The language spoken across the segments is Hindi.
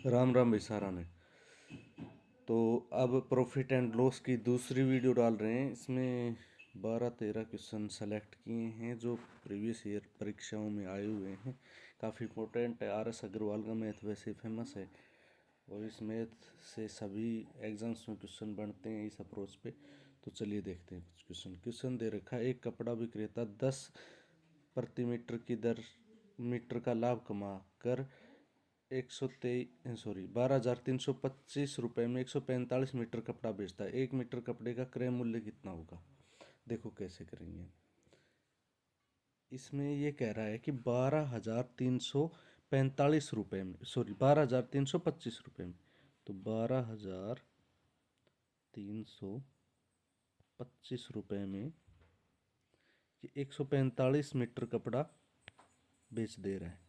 राम राम भाई सारा ने। तो अब प्रॉफिट एंड लॉस की दूसरी वीडियो डाल रहे हैं। इसमें 12-13 क्वेश्चन सेलेक्ट किए हैं जो प्रीवियस ईयर परीक्षाओं में आए हुए हैं। काफ़ी इंपॉर्टेंट है। आर एस अग्रवाल का मैथ वैसे फेमस है और इस मैथ से सभी एग्जाम्स में क्वेश्चन बनते हैं इस अप्रोच पे। तो चलिए देखते हैं कुछ क्वेश्चन दे रखा है। एक कपड़ा विक्रेता 10 प्रति मीटर की दर मीटर का लाभ कमा कर 12,325 रुपये में 145 मीटर कपड़ा बेचता है। 1 मीटर कपड़े का क्रय मूल्य कितना होगा? देखो कैसे करेंगे। इसमें ये कह रहा है कि 12,345 रुपये में, सॉरी 12,325 रुपये में, तो 12,325 रुपये में ये 145 मीटर कपड़ा बेच दे रहा है।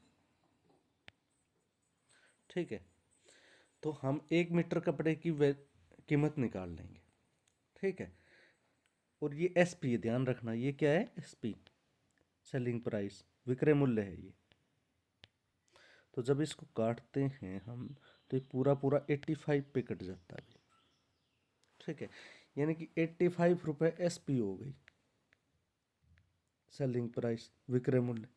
ठीक है, तो हम 1 मीटर कपड़े की कीमत निकाल लेंगे। ठीक है, और ये एस पी ध्यान रखना, ये क्या है? एस पी, सेलिंग प्राइस, विक्रय मूल्य है ये। तो जब इसको काटते हैं हम तो ये पूरा पूरा 85 पे कट जाता है। ठीक है, यानी कि 85 रुपये एस पी हो गई, सेलिंग प्राइस, विक्रय मूल्य।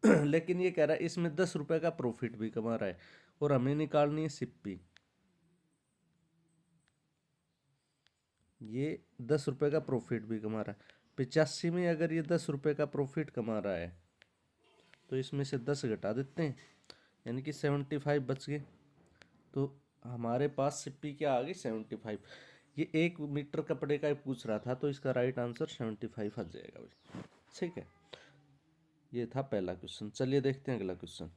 लेकिन ये कह रहा है इसमें 10 रुपये का प्रॉफिट भी कमा रहा है और हमें निकालनी है सिप्पी। ये 10 रुपये का प्रॉफिट भी कमा रहा है। 85 में अगर ये 10 रुपये का प्रॉफिट कमा रहा है तो इसमें से 10 घटा देते हैं, यानी कि 75 बच गए। तो हमारे पास सिप्पी क्या आ गई? 75। ये 1 मीटर कपड़े का ही पूछ रहा था तो इसका राइट आंसर 75 आ जाएगा भाई। ठीक है, ये था पहला क्वेश्चन। चलिए देखते हैं अगला क्वेश्चन।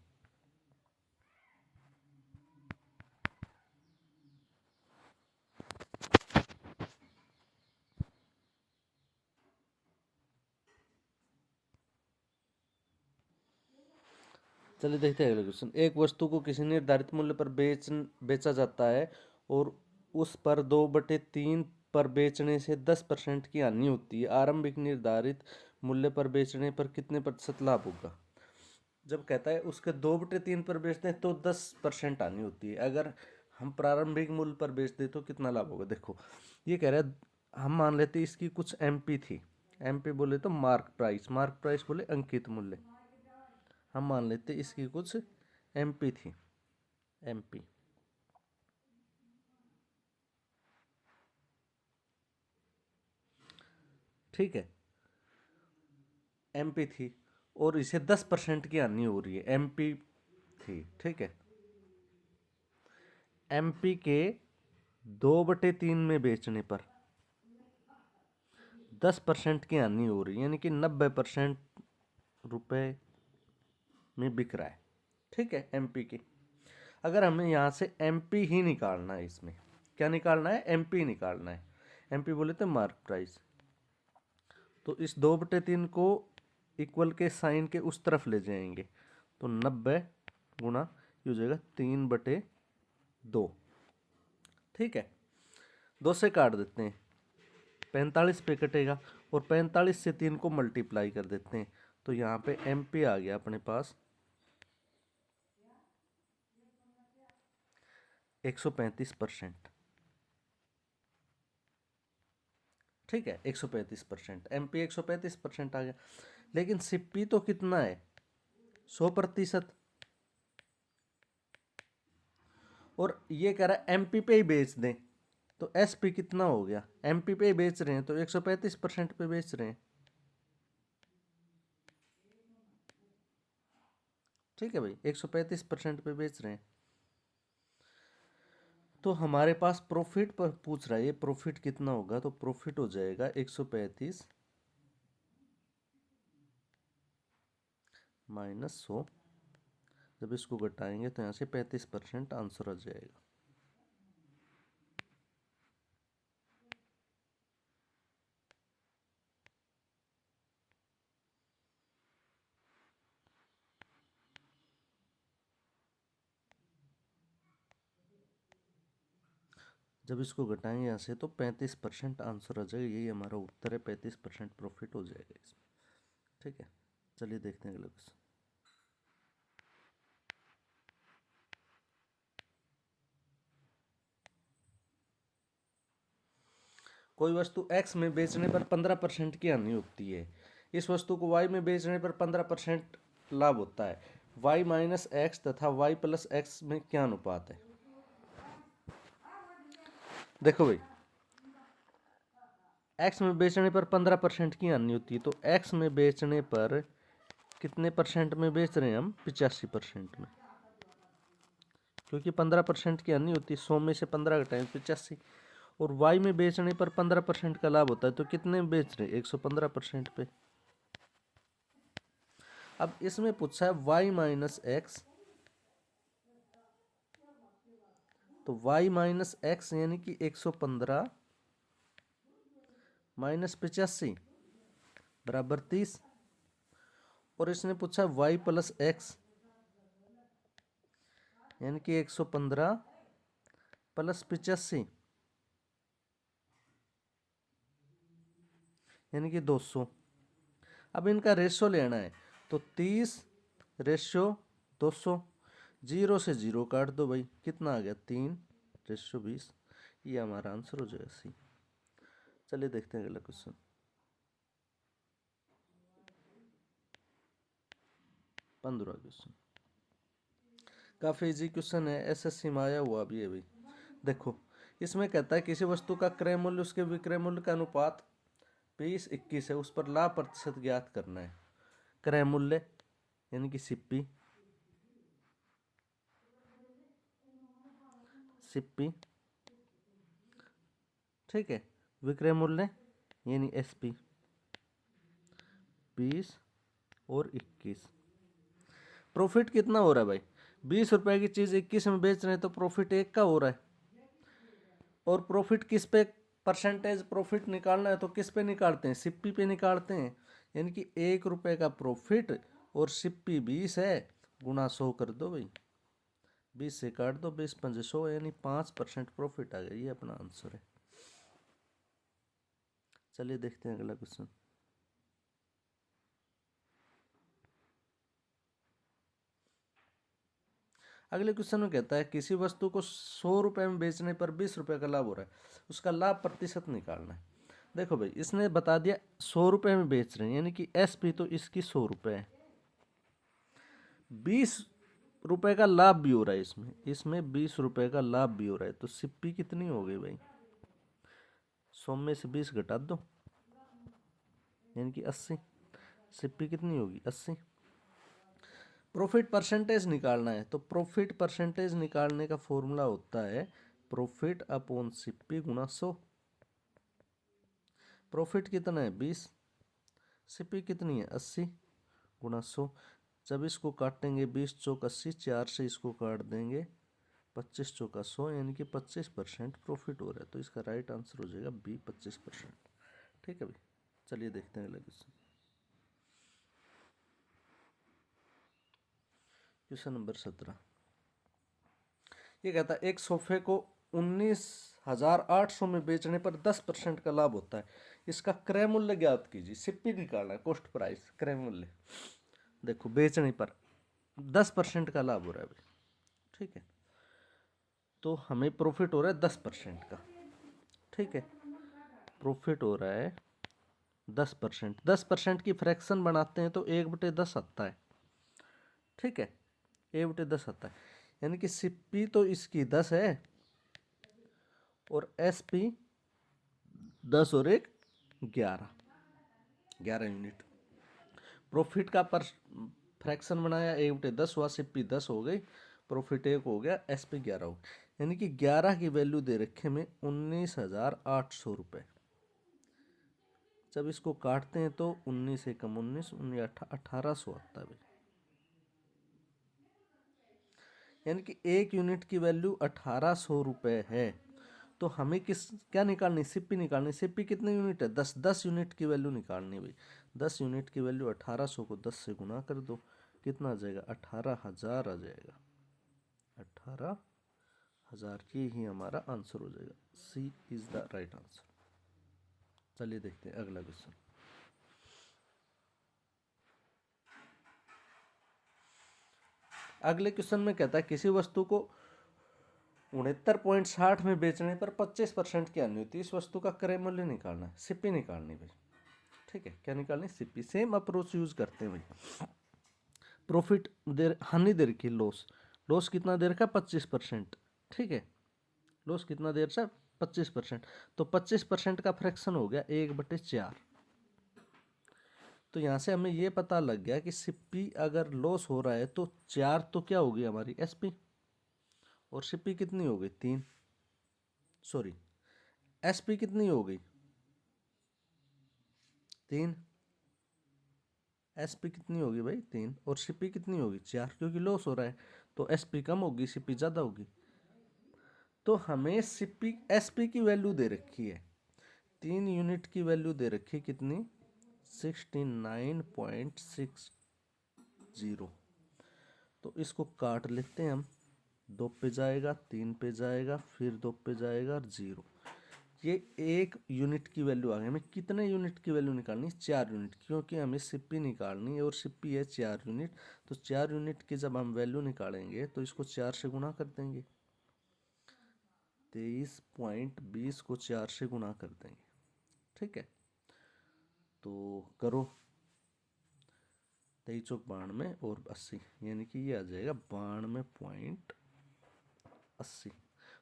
चलिए देखते हैं अगला क्वेश्चन। एक वस्तु को किसी निर्धारित मूल्य पर बेचा जाता है और उस पर 2/3 पर बेचने से 10% की हानि होती है। आरंभिक निर्धारित मूल्य पर बेचने पर कितने प्रतिशत लाभ होगा? जब कहता है उसके 2/3 पर बेचते हैं तो 10% हानि होती है। अगर हम प्रारंभिक मूल्य पर बेचते तो कितना लाभ होगा? देखो ये कह रहा है, हम मान लेते इसकी कुछ एमपी थी। एमपी बोले तो मार्क प्राइस, मार्क प्राइस बोले अंकित मूल्य। हम मान लेते इसकी कुछ एमपी थी, एमपी। ठीक है, एमपी थी और इसे 10% की हानि हो रही है, एमपी थी। ठीक है, एमपी के 2/3 में बेचने पर 10% की हानि हो रही है, यानी कि 90% रुपए में बिक रहा है। ठीक है, एमपी की। अगर हमें यहाँ से एमपी ही निकालना है, इसमें क्या निकालना है? एमपी निकालना है। एमपी बोले तो मार्क प्राइस। तो इस 2/3 को इक्वल के साइन के उस तरफ ले जाएंगे तो 90 गुना ये हो जाएगा 3/2। ठीक है, 2 से काट देते हैं, 45 पे कटेगा और 45 से 3 को मल्टीप्लाई कर देते हैं तो यहाँ पे एमपी आ गया अपने पास 135%। ठीक है, 135%, एमपी 135% आ गया। लेकिन सिप्पी तो कितना है? 100%। और ये कह रहा है एमपी पे ही बेच दें तो एसपी कितना हो गया? एमपी पे ही बेच रहे हैं तो 135% पे बेच रहे हैं। ठीक है भाई, 135% पे बेच रहे हैं। तो हमारे पास प्रॉफिट पर पूछ रहा है, ये प्रॉफिट कितना होगा? तो प्रॉफिट हो जाएगा 135 माइनस 100। जब इसको घटाएंगे तो यहाँ से 35% आंसर आ जाएगा। जब इसको घटाएंगे यहाँ से तो 35% आंसर आ जाएगा। यही हमारा उत्तर है, 35% प्रॉफिट हो जाएगा इसमें। ठीक है, चलिए देखते हैं अगला क्वेश्चन। कोई वस्तु x में बेचने पर 15% की हानि होती है। इस वस्तु को y में बेचने पर 15% लाभ होता है। y माइनस एक्स तथा y प्लस एक्स में क्या अनुपात है? देखो भाई, x में बेचने पर 15% की हानि होती है, तो x में बेचने पर कितने परसेंट में बेच रहे हैं हम? 85% में, क्योंकि 15% की हानि होती है। 100 में से 15 घटाएं 85। और y में बेचने पर 15% का लाभ होता है, तो कितने में बेच रहे हैं? 115% पे। अब इसमें पूछा है y माइनस एक्स, तो y माइनस एक्स यानी कि 115 माइनस 85 बराबर 30। और इसने पूछा y प्लस एक्स यानी कि 115 प्लस 85 यानी कि 200। अब इनका रेशो लेना है, तो 30 रेशो 200। 0 से 0 काट दो भाई, कितना आ गया? 3/20। ये हमारा आंसर हो जाएगा सी। चलिए देखते हैं अगला क्वेश्चन। 15वां क्वेश्चन काफी इजी क्वेश्चन है, एसएससी में आया हुआ भी है भाई। देखो, इसमें कहता है किसी वस्तु का क्रय मूल्य उसके विक्रय मूल्य का अनुपात 20-21 है, उस पर लाभ प्रतिशत ज्ञात करना है। क्रय मूल्य यानी कि सिप्पी, सिप्पी, ठीक है। विक्रय मूल्य यानी एसपी, 20 और 21। प्रॉफिट कितना हो रहा है भाई? 20 रुपए की चीज 21 में बेच रहे हैं, तो प्रॉफिट 1 का हो रहा है। और प्रॉफिट किस पे, परसेंटेज प्रॉफिट निकालना है तो किस पे निकालते हैं? सिप्पी पे निकालते हैं। यानी कि 1 रुपए का प्रॉफिट और सिप्पी 20 है, गुना 100 कर दो भाई, 20 से काट दो, 20×5 100 यानी 5% प्रॉफिट आ गया। ये अपना आंसर है। चलिए देखते हैं अगला क्वेश्चन। अगले क्वेश्चन में कहता है किसी वस्तु को 100 रुपए में बेचने पर 20 रुपए का लाभ हो रहा है, उसका लाभ प्रतिशत निकालना है। देखो भाई, इसने बता दिया 100 रुपए में बेच रहे हैं, यानी कि एसपी तो इसकी 100 रुपए है। 20 रुपए का लाभ भी हो रहा है इसमें, 20 रुपए का लाभ भी हो रहा है, तो सिप्पी कितनी हो गई भाई? 100 में से 20 घटा दो, यानी कि 80। सिप्पी कितनी होगी? 80। प्रॉफिट परसेंटेज निकालना है, तो प्रॉफिट परसेंटेज निकालने का फॉर्मूला होता है प्रॉफिट अपॉन सिप्पी गुना 100। प्रॉफिट कितना है? 20। सिप्पी कितनी है? 80 गुना 100। जब इसको काटेंगे 20 चौक 80, 4 से इसको काट देंगे, 25 चौका 100 यानी कि 25% प्रॉफिट हो रहा है। तो इसका राइट आंसर हो जाएगा बी, 25%। ठीक है भाई, चलिए देखते हैं अगला क्वेश्चन। क्वेश्चन नंबर 17 ये कहता है एक सोफे को 19,800 में बेचने पर 10% का लाभ होता है, इसका क्रय मूल्य ज्ञात कीजिए। सिप्पी निकालना है, कॉस्ट प्राइस, क्रय मूल्य। देखो, बेचने पर 10% का लाभ हो रहा है भाई, ठीक है, तो हमें प्रॉफिट हो रहा है 10% का। ठीक है, प्रॉफिट हो रहा है 10%। 10% की फ्रैक्शन बनाते हैं तो 1/10 आता है। ठीक है, 1/10 आता है, यानी कि सिप्पी तो इसकी 10 है और एसपी 10 और 1 11 यूनिट। प्रॉफिट का पर फ्रैक्शन बनाया, 1/10 हुआ, सिप्पी 10 हो गई, प्रॉफिट 1 हो गया, एसपी 11 हो गया, यानी कि 11 की वैल्यू दे रखे में 19,800 रुपये। जब इसको काटते हैं तो 19 से कम 19, 1800 आता है भाई, यानी कि 1 यूनिट की वैल्यू 1800 रुपये है। तो हमें क्या निकालनी? सिप्पी निकालनी। सिप्पी कितने यूनिट है? 10। 10 यूनिट की वैल्यू निकालनी भाई। 10 यूनिट की वैल्यू 1800 को 10 से गुना कर दो, कितना आ जाएगा? 18,000 आ जाएगा। 18,000 की ही हमारा आंसर हो जाएगा। सी इज द राइट आंसर। चलिए देखते हैं अगला क्वेश्चन। अगले क्वेश्चन में कहता है किसी वस्तु को 69.60 में बेचने पर 25% की हानि होती है, इस वस्तु का क्रय मूल्य निकालना है, सीपी निकालनी भाई। ठीक है, क्या निकालनी, सीपी। सेम अप्रोच यूज करते हैं भाई। प्रॉफिट दे, हानि दे रखी, लॉस, लॉस कितना दे रखा, 25%। ठीक है, लॉस कितना दे रखा, 25%। तो 25% का फ्रैक्शन हो गया 1/4। तो यहाँ से हमें ये पता लग गया कि सीपी अगर लॉस हो रहा है तो 4 तो क्या होगी हमारी एसपी, और सीपी कितनी हो गई 3, सॉरी एसपी कितनी हो गई 3, एसपी कितनी होगी भाई 3, और सीपी कितनी होगी 4, क्योंकि लॉस हो रहा है तो एसपी कम होगी, सीपी ज़्यादा होगी। तो हमें सीपी एसपी की वैल्यू दे रखी है, 3 यूनिट की वैल्यू दे रखी है कितनी, 69.60। तो इसको काट लेते हैं हम, 2 पे जाएगा, 3 पे जाएगा, फिर 2 पे जाएगा और 0। ये 1 यूनिट की वैल्यू आ गई। हमें कितने यूनिट की वैल्यू निकालनी, 4 यूनिट, क्योंकि हमें सीपी निकालनी है और सीपी है 4 यूनिट। तो 4 यूनिट की जब हम वैल्यू निकालेंगे तो इसको 4 से गुना कर देंगे, 23.20 को 4 से गुना कर देंगे। ठीक है, तो करो 23 चौक 92 और 80, यानी कि ये आ जाएगा 92.80।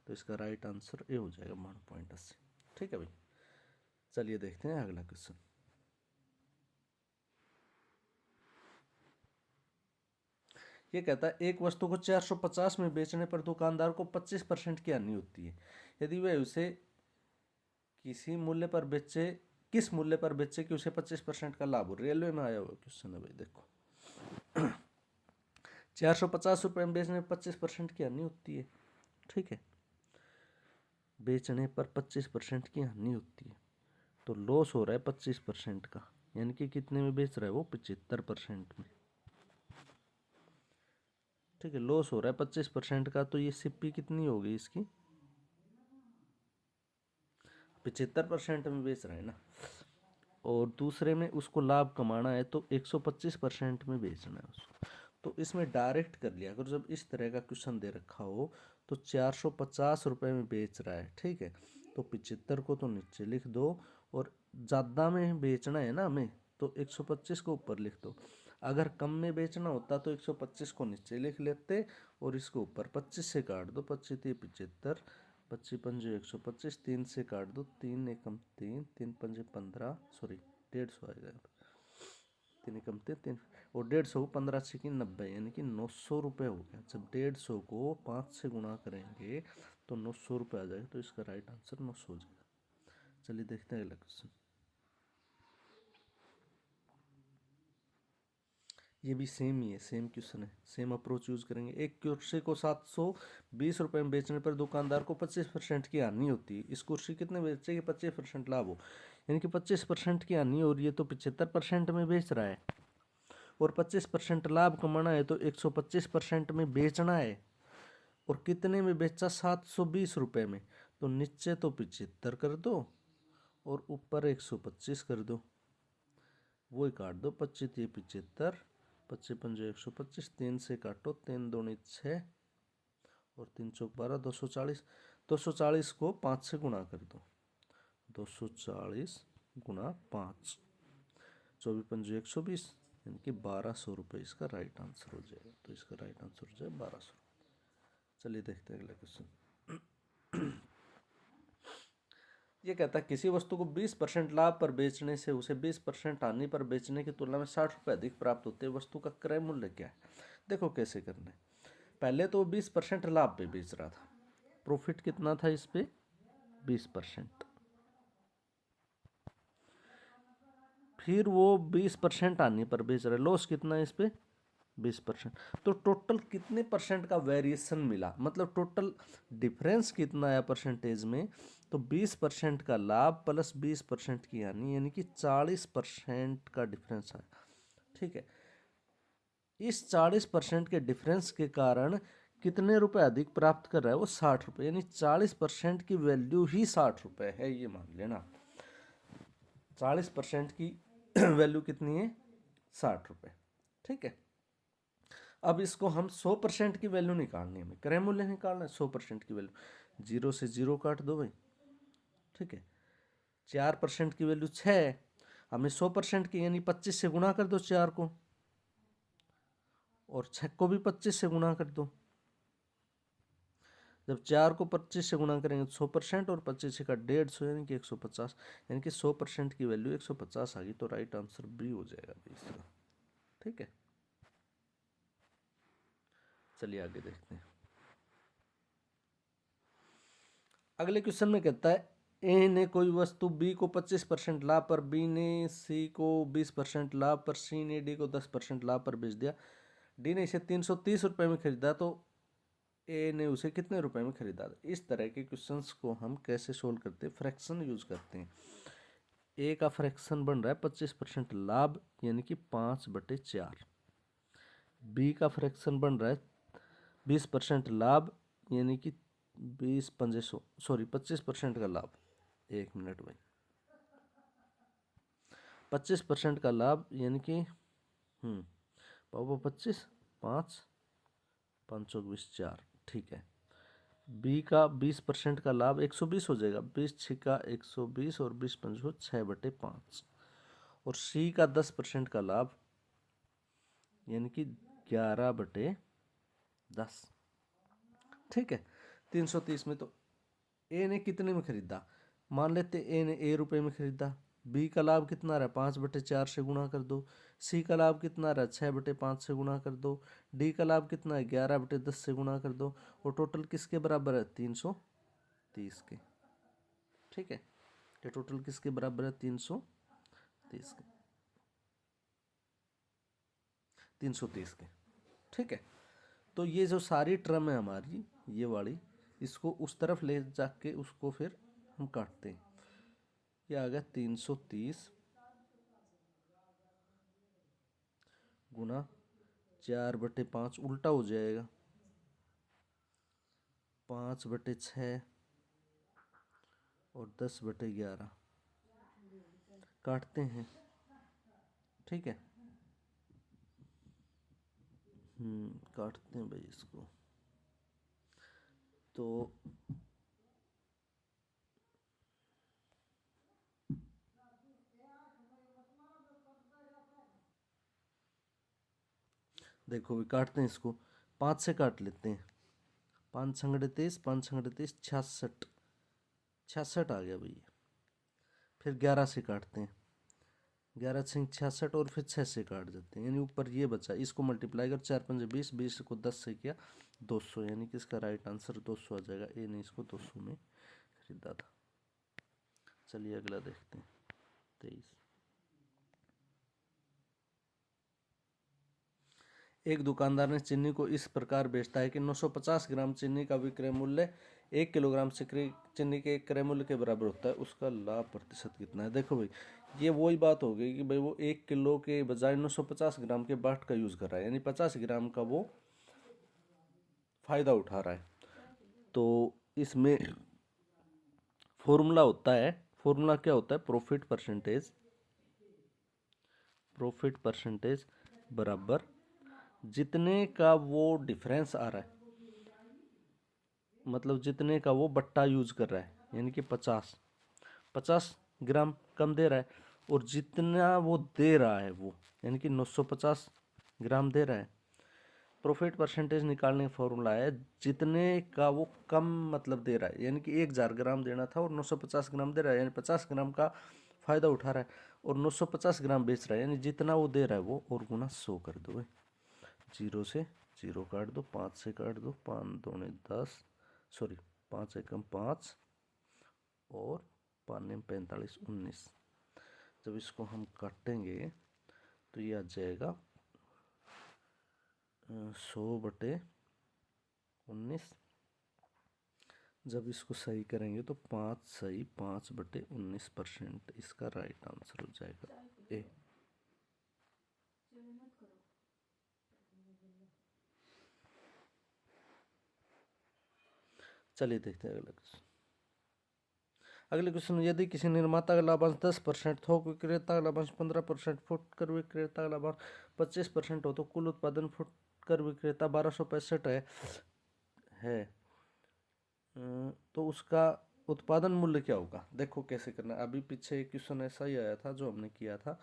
तो इसका राइट आंसर ए हो जाएगा 92.80। ठीक है भाई, चलिए देखते हैं अगला क्वेश्चन। ये कहता है एक वस्तु को 450 में बेचने पर दुकानदार को 25% की हानि होती है यदि वह उसे किसी मूल्य पर बेचे, किस मूल्य पर बेचे कि उसे 25% का लाभ हो। रेलवे में आया हुआ क्वेश्चन है भाई, देखो 450 रुपये में बेचने पर 25% की हानि होती है। ठीक है, बेचने पर 25% की हानि होती है, तो लॉस हो रहा है 25% का, यानी कि कितने में बेच रहा है वो, 75% में। ठीक है, लॉस हो रहा है 25% का, तो ये सीपी कितनी होगी इसकी, 75% में बेच रहा है ना, और दूसरे में उसको लाभ कमाना है तो 125% में बेचना है उसको। तो इसमें डायरेक्ट कर लिया अगर, जब इस तरह का क्वेश्चन दे रखा हो तो 450 रुपये में बेच रहा है। ठीक है, तो 75 को तो नीचे लिख दो, और ज़्यादा में बेचना है ना हमें तो 125 को ऊपर लिख दो। अगर कम में बेचना होता तो 125 को नीचे लिख लेते और इसको ऊपर 25 से काट दो, 25 75, 25 125, 3 से काट दो, 3 एकम 3, 3 पंजे 15, सॉरी 150 आएगा, 3 एकम 3, और 150 को 15 से की 90, यानी कि 900 रुपये हो गया। जब 150 को 5 से गुणा करेंगे तो 900 रुपये आ जाएगा, तो इसका राइट आंसर 900 हो जाएगा। चलिए देखते हैं अगला क्वेश्चन। ये भी सेम ही है, सेम क्वेश्चन है, सेम अप्रोच यूज करेंगे। एक कुर्सी को 720 रुपये में बेचने पर दुकानदार को 25% की हानि होती है, इस कुर्सी कितने बेचेगी, 25% लाभ हो, यानी कि 25% की हानि हो रही है तो 75% में बेच रहा है, और 25% लाभ कमाना है तो 125% में बेचना है। और कितने में बेचा, 720 रुपये में, तो नीचे तो 75 कर दो और ऊपर 125 कर दो, वो ही काट दो, 25 75, 25 पंजे 125, 3 से काटो, 3 दूनी 6 और 3 चौक 12, 240, 240 को 5 से गुणा कर दो, 240 गुणा 5, 24 पंजे 120, यानी कि 1200 रुपये इसका राइट आंसर हो जाएगा। तो इसका राइट आंसर हो जाएगा 1200। चलिए देखते हैं अगला क्वेश्चन। ये कहता है किसी वस्तु को 20% लाभ पर बेचने से उसे 20% हानि पर बेचने की तुलना में 60 रुपये अधिक प्राप्त होते हैं, वस्तु का क्रय मूल्य क्या है। देखो कैसे करना है, पहले तो 20% लाभ पे बेच रहा था, प्रॉफिट कितना था इस पे 20%, फिर वो 20% हानि पर बेच रहा है, लॉस कितना है इस पे 20%। तो टोटल कितने परसेंट का वेरिएशन मिला, मतलब टोटल डिफरेंस कितना आया परसेंटेज में, तो 20% का लाभ प्लस 20% की हानि, यानी कि 40% का डिफरेंस आया। ठीक है, इस 40% के डिफरेंस के कारण कितने रुपए अधिक प्राप्त कर रहा है वो, 60 रुपये, यानी 40% की वैल्यू ही 60 रुपये है, ये मान लेना। 40% की वैल्यू कितनी है, 60 रुपये। ठीक है, अब इसको हम 100% की वैल्यू निकालनी है, हमें क्रय मूल्य निकालना है 100% की वैल्यू। 0 से 0 काट दो भाई, ठीक है। 4% की वैल्यू 6 है, हमें 100% की यानी 25 से गुणा कर दो 4 को, और 6 को भी 25 से गुणा कर दो। जब 4 को 25 से गुणा करेंगे तो 100%, और 25 का 150 यानी कि 150, यानी कि 100% की वैल्यू 150 आ गई। तो राइट आंसर बी हो जाएगा भाई इसका, ठीक है। चलिए आगे देखते हैं। अगले क्वेश्चन में कहता है ए ने कोई वस्तु बी को 25% लाभ पर, बी ने सी को 20% लाभ पर, सी ने डी को 10% लाभ पर बेच दिया। डी ने इसे 330 रुपये में खरीदा, तो ए ने उसे कितने रुपए में खरीदा। इस तरह के क्वेश्चंस को हम कैसे सोल्व करते हैं, फ्रैक्शन यूज करते हैं। ए का फ्रैक्शन बन रहा है 25% लाभ यानी कि 5/4। बी का फ्रैक्शन बन रहा है 20% लाभ यानी कि 20×5 सॉरी 25% का लाभ। 1 मिनट भाई, 25% का लाभ यानी कि पापा 25, 5, 5×20 4, ठीक है। बी का 20% का लाभ 120 हो जाएगा, 20×6 120 और 20×5 6/5। और सी का 10% का लाभ यानी कि 11/10, ठीक है। 330 में तो ए ने कितने में खरीदा, मान लेते ए ने रुपए में खरीदा। बी का लाभ कितना रहा, 5/4 से गुणा कर दो। सी का लाभ कितना रहा, 6/5 से गुणा कर दो। डी का लाभ कितना है, 11/10 से गुणा कर दो। और टोटल किसके बराबर है, 330 के, ठीक है। ये टोटल किसके बराबर है, 330 के, 330 के, ठीक है। तो ये जो सारी टर्म है हमारी ये वाली, इसको उस तरफ ले जाके उसको फिर हम काटते हैं। ये आ गया 330 गुना 4/5, उल्टा हो जाएगा 5/6 और 10/11, काटते हैं, ठीक है। काटते हैं भाई इसको। तो देखो भी काटते हैं इसको, 5 से काट लेते हैं। 5×30, 5×30 66, 66 आ गया भैया। फिर 11 से काटते हैं, 11×6 66 और फिर 6 से काट देते हैं, यानी ऊपर ये बचा, इसको मल्टीप्लाई कर 4×5 20, 20 को 10 से किया 200, यानी कि इसका राइट आंसर 200 आ जाएगा। ए ने इसको 200 में खरीदा था। चलिए अगला देखते हैं 23। एक दुकानदार ने चीनी को इस प्रकार बेचता है कि 950 ग्राम चीनी का विक्रय मूल्य 1 किलोग्राम चीनी के क्रय मूल्य के बराबर होता है, उसका लाभ प्रतिशत कितना है। देखो भाई, ये वही बात हो गई कि भाई वो 1 किलो के बजाय 950 ग्राम के बाट का यूज़ कर रहा है, यानी 50 ग्राम का वो फायदा उठा रहा है। तो इसमें फॉर्मूला होता है, फॉर्मूला क्या होता है, प्रॉफिट परसेंटेज बराबर जितने का वो डिफरेंस आ रहा है, मतलब जितने का वो बट्टा यूज कर रहा है, यानी कि 50 ग्राम कम दे रहा है, और जितना वो दे रहा है वो यानी कि 950 ग्राम दे रहा है। प्रॉफिट परसेंटेज निकालने का फॉर्मूला है जितने का वो कम मतलब दे रहा है, यानी कि 1000 ग्राम देना था और 950 ग्राम दे रहा है, यानी 50 ग्राम का फायदा उठा रहा है, और 950 ग्राम बेच रहा है, यानी जितना वो दे रहा है वो, और गुना 100 कर दो भाई। 0 से 0 काट दो, 5 से काट दो, 5 दूने 10, सॉरी 5 एकम 5 और 5 45 19। जब इसको हम काटेंगे तो ये आ जाएगा 100/19। जब इसको सही करेंगे तो 5 सही 5/19%, इसका राइट आंसर हो जाएगा ए। चलिए देखते हैं अगला क्वेश्चन। अगले क्वेश्चन में, यदि किसी निर्माता का लाभांश 10%, थोक विक्रेता का लाभांश 15%, फुटकर विक्रेता का लाभांश 25% हो तो कुल उत्पादन फुटकर फुटकर विक्रेता 1265 है तो उसका उत्पादन मूल्य क्या होगा। देखो कैसे करना है। अभी पीछे एक क्वेश्चन ऐसा ही आया था जो हमने किया था,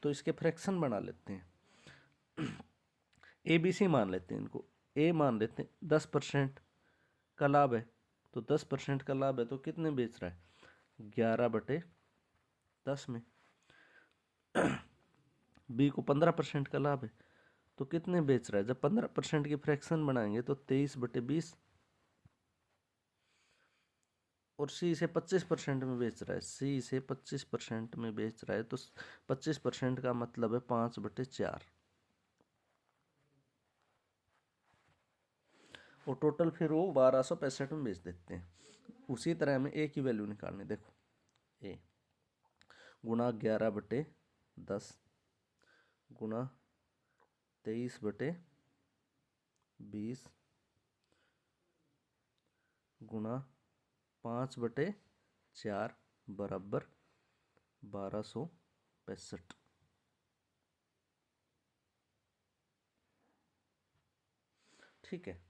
तो इसके फ्रैक्शन बना लेते हैं। ए बी सी मान लेते हैं इनको। ए मान लेते हैं 10% का लाभ है, तो 10% का लाभ है तो कितने बेच रहा है, 11/10 में। बी को 15% का लाभ है तो कितने बेच रहा है, जब 15% की फ्रैक्शन बनाएंगे तो 23/20। और सी इसे 25% में बेच रहा है, सी इसे 25% में बेच रहा है तो 25% का मतलब है 5/4। और टोटल फिर वो 1265 में बेच देते हैं। उसी तरह हमें ए की वैल्यू निकालनी। देखो ए गुणा 11/10 गुणा 23/20 गुणा 5/4 बराबर 1265। ठीक है,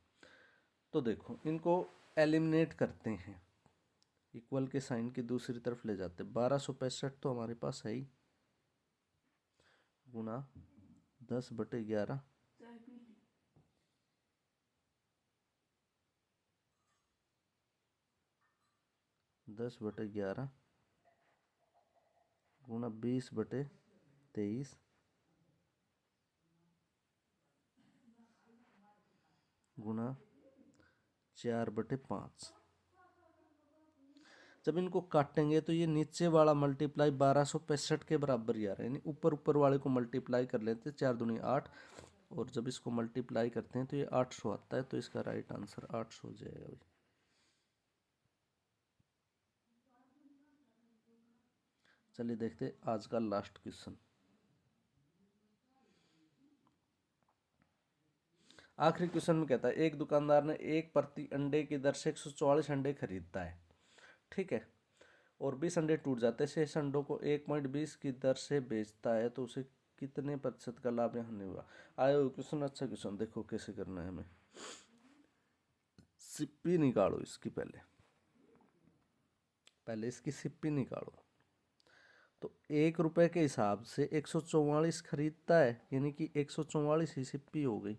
तो देखो इनको एलिमिनेट करते हैं, इक्वल के साइन की दूसरी तरफ ले जाते हैं। 1265 तो हमारे पास है ही, गुणा 10/11 10/11 गुणा 20/23 गुणा 4/5। जब इनको काटेंगे तो ये नीचे वाला मल्टीप्लाई 1265 के बराबर ही आ रहा है, यानी ऊपर ऊपर वाले को मल्टीप्लाई कर लेते हैं, 4 दूनी 8, और जब इसको मल्टीप्लाई करते हैं तो ये 800 आता है, तो इसका राइट आंसर 800 हो जाएगा भाई। चलिए देखते हैं आज का लास्ट क्वेश्चन। आखिरी क्वेश्चन में कहता है एक दुकानदार ने एक प्रति अंडे की दर से 144 अंडे खरीदता है, ठीक है, और 20 अंडे टूट जाते हैं, शेष अंडों को 1.20 की दर से बेचता है, तो उसे कितने प्रतिशत का लाभ यहाँ नहीं हुआ। आया क्वेश्चन, अच्छा क्वेश्चन। देखो कैसे करना है हमें। सिप्पी निकालो इसकी, पहले इसकी सिप्पी निकालो। तो 1 रुपए के हिसाब से 144 खरीदता है, यानी कि 144 ही सिप्पी हो गई।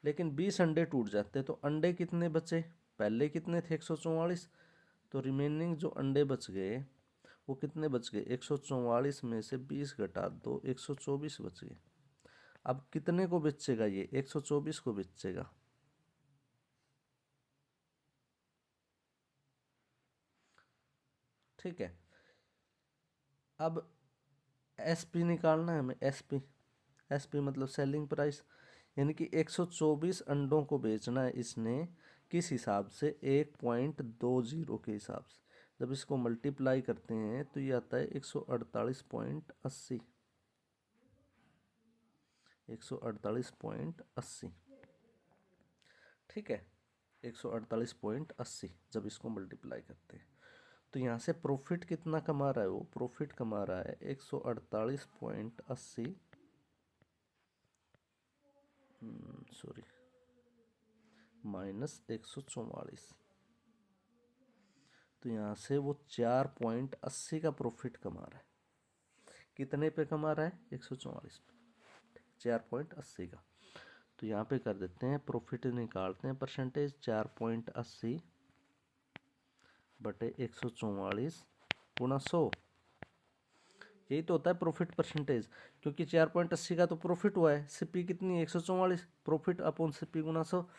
लेकिन 20 अंडे टूट जाते हैं तो अंडे कितने बचे, पहले कितने थे 144, तो रिमेनिंग जो अंडे बच गए वो कितने बच गए, 144 में से 20 घटा दो, 124 बच गए। अब कितने को बेचेगा ये, 124 को बेचेगा। ठीक है, अब एसपी निकालना है हमें, एसपी। एसपी मतलब सेलिंग प्राइस, यानी कि 124 अंडों को बेचना है इसने, किस हिसाब से, 1.20 के हिसाब से। जब इसको मल्टीप्लाई करते हैं तो ये आता है 148.80, 148.80। ठीक है, 148.80 जब इसको मल्टीप्लाई करते हैं तो यहाँ से प्रॉफिट कितना कमा रहा है, वो प्रॉफिट कमा रहा है 148.80, सॉरी, माइनस 144, तो यहाँ से वो 4.80 का प्रॉफिट कमा रहा है। कितने पे कमा रहा है, 144 पे, 4.80 का। तो यहाँ पे कर देते हैं, प्रॉफिट निकालते हैं परसेंटेज, 4.80 बटे 144 गुणा 100, यही तो होता है प्रॉफिट परसेंटेज। क्योंकि 4.80 का तो प्रॉफिट हुआ है, सीपी कितनी है 144, प्रॉफिट अपॉन सीपी गुणा 100।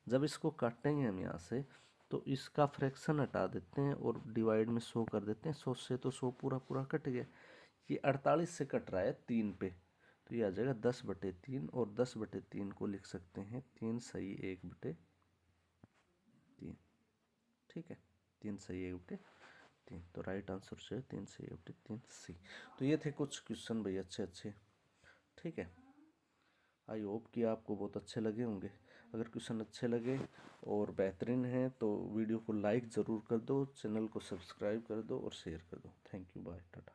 जब इसको काटेंगे हम यहाँ से तो इसका फ्रैक्शन हटा देते हैं और डिवाइड में 100 कर देते हैं, 100 से तो 100 पूरा पूरा कट गया। ये 48 से कट रहा है 3 पे, तो ये आ जाएगा 10/3, और 10/3 को लिख सकते हैं 3 सही 1/3। ठीक है, 3 सही 1/3, तो राइट आंसर से 3 सही 1/3 सी। तो ये थे कुछ क्वेश्चन भाई, अच्छे अच्छे। ठीक है, आई होप कि आपको बहुत अच्छे लगे होंगे। अगर क्वेश्चन अच्छे लगे और बेहतरीन हैं तो वीडियो को लाइक ज़रूर कर दो, चैनल को सब्सक्राइब कर दो और शेयर कर दो। Thank you, bye, Tata.